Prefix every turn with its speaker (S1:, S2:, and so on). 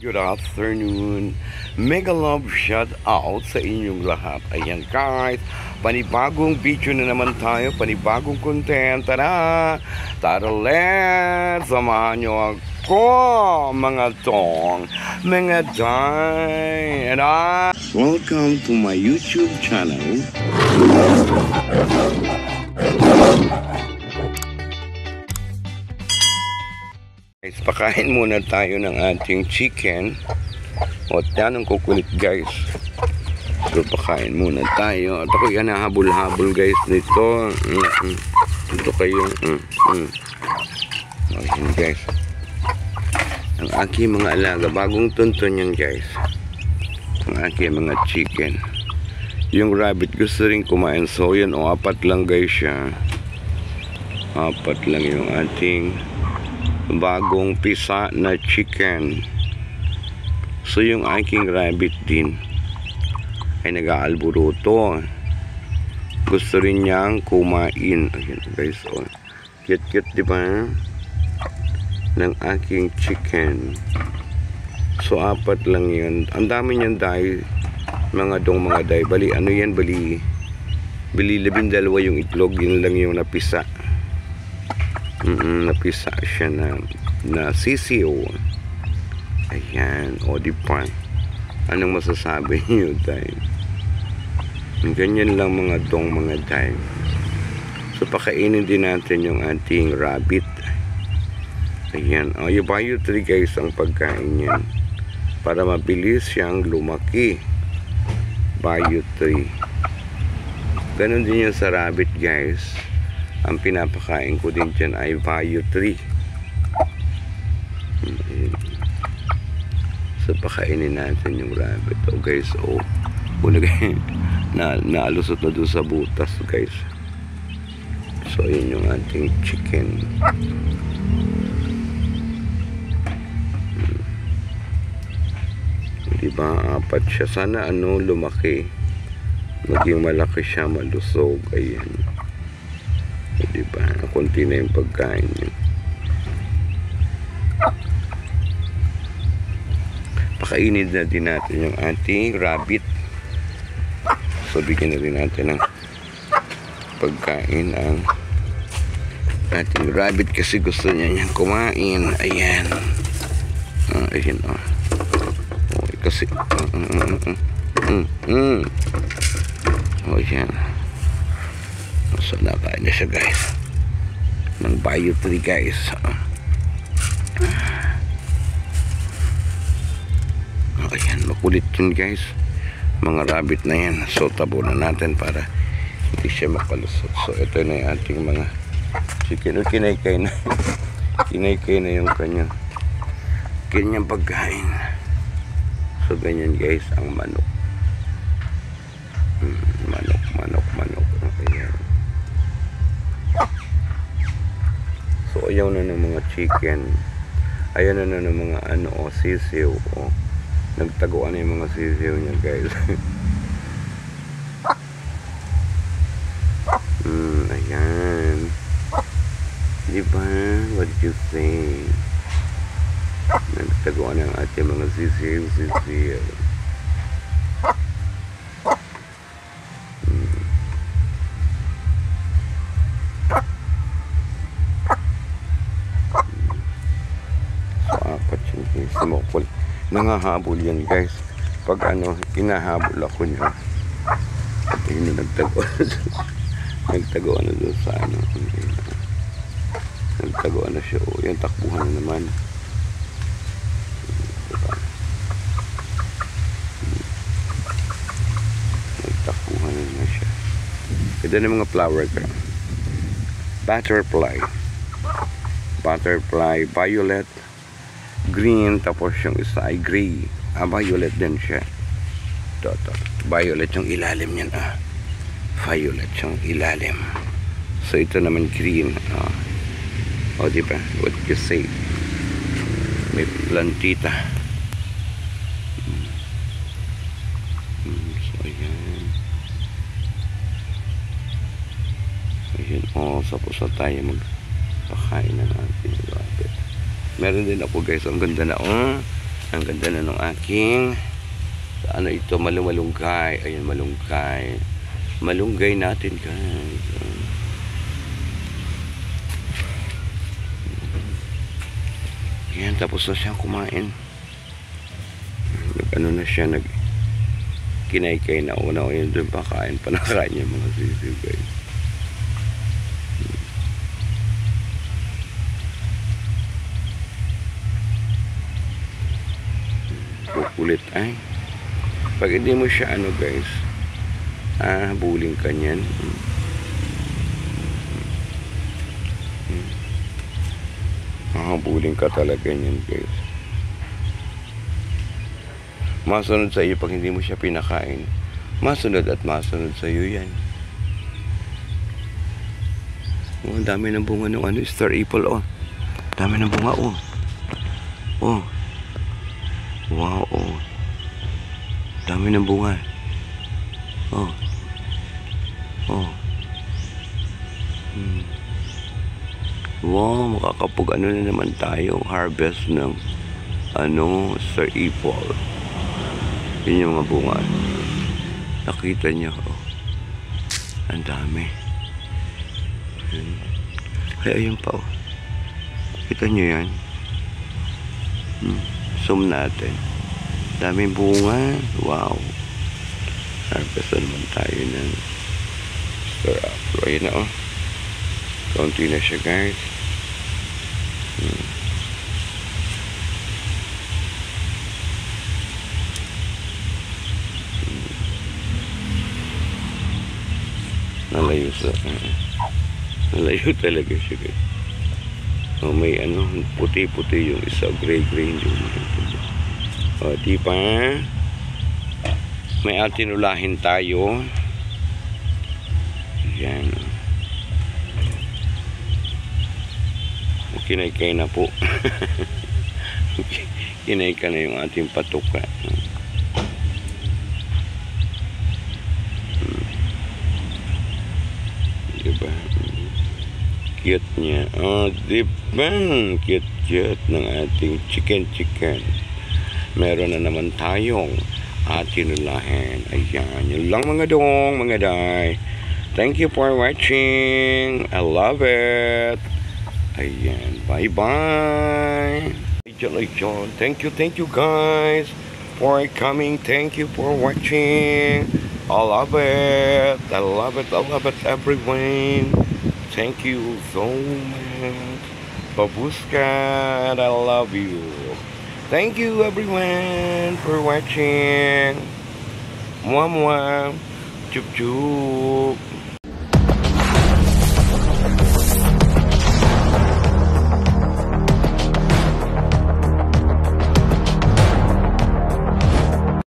S1: Good afternoon. Mega love shout out sa inyong lahat. Ayan guys, panibagong video na naman tayo, panibagong content. Tara, let's samahan nyo ako mga tong, mga day. And welcome to my YouTube channel. Guys, pakain muna tayo ng ating chicken. O, yan ang kukulit guys. So, pakain muna tayo. At ako yan nahabol-habol guys nito. Ito kayo. Ayan guys. Ang aking mga alaga. Bagong tunton yan guys. Ang aking mga chicken. Yung rabbit gusto rin kumain. So, yan o. 4 lang guys siya. 4 lang yung ating bagong pisa na chicken. So yung aking rabbit din ay nag-aalburuto. Gusto rin niyang kumain. Ayan guys, oh. Cute diba ng aking chicken. So 4 lang yun. Ang dami niyan dahil mga day. Bali ano yan, bali 12 yung itlog. Yun lang yung napisa. Napisa siya na sisiw. Ayan, o di pa. Anong masasabi niyo tayo? Ganyan lang mga day. So pakainin din natin yung ating rabbit. Ayan, o yung bio 3 guys ang pagkain yan para mabilis siyang lumaki. Bio 3. Ganon din yan sa rabbit guys. Ang pinapakain ko din dyan ay Bio 3. So pakainin natin yung rabbit. Oh guys, oh. Naalusot na doon sa butas guys. So yun yung ating chicken. Diba? 4 siya. Sana lumaki. Maging malaki siya, malusog. Ayan. Diba? Kunti na yung pagkain niya. Pakainin na din natin yung ating rabbit. So bigyan na rin natin ng pagkain ang ating rabbit kasi gusto niya niyang kumain. Ayan. Ayan oh. Kasi ayan. So nakain na siya guys ng Bio 3 guys. Ayan, makulit yun guys, mga rabbit na yan. So tabunan natin para hindi siya makalusot. So ito na yung ating mga chicken. Kinaykay na kinaykay na yung kanyang pagkain. So ganyan guys ang manok. Manok. Ayan. So ayaw na ng mga chicken. Ayaw na ng mga sisiw. Nagtaguan na yung mga sisiw niya guys. Ayan. Diba? What did you say? Nagtaguan na ang ating mga sisiw. Nangahabol yan guys. Pag kinahabol ako niya. At yun nagtaguan na doon sa nagtaguan na siya. Yan, takbuhan na naman. Nagtakbuhan na siya. Ito na mga flower girl. Butterfly, violet, green, tapos yung isa ay gray. Violet din siya. Ito. Violet yung ilalim niyan. Violet yung ilalim. So ito naman green. Diba? What you say? May plantita. So ayan. Tapos tayo magpakain na natin yung rabbit. Meron din ako guys, ang ganda na Ang ganda na ng aking ano ito, malunggay. Ayun, malunggay. Malunggay natin, guys. Yan, tapos na siyang kumain. Ano na siya, kinaykay na una. O yun doon pa, kain pa na kanya mga sisiw, guys. Kukulit ay. Pag hindi mo siya ano, guys, habulin ka niyan. Habulin ka talaga niyan, guys. Masunod sa iyo pag hindi mo siya pinakain. Masunod at masunod sa iyo yan. Oh, ang dami ng bunga ng ano, star apple, oh. Dami ng bunga, oh. Oh. Wow, oh. Dami ng bunga. Oh. Oh. Wow, makakapag ano na naman tayo, harvest ng ano, star apple. Yun yung mga bunga. Nakita niyo, oh. Ang dami. Ay, ayun pa, oh. Kita niyo yan? Zoom natin. Daming bunga. Wow. Harvest naman tayo ng star apple. Ayun na, oh. Kaunti na siya, guys. Nalayo talaga siya, guys. Oh, may ano, puti-puti yung isa, gray-gray yung oh, di ba? May tinulahin tayo. Yan. Kinaykay na po. Kinaykay na yung ating patuka. Diba? Cute niya. Oh, diba? Cute ng ating chicken. Meron na naman tayong tinulahin. Ayan. Yun lang mga dong, mga day. Thank you for watching. I love it. Ayan. Bye-bye. Thank you guys for coming. Thank you for watching. I love it. I love it, everyone. Thank you so much. Babushka, I love you. Thank you, everyone, for watching. Mwah, mwah. Chup, chup.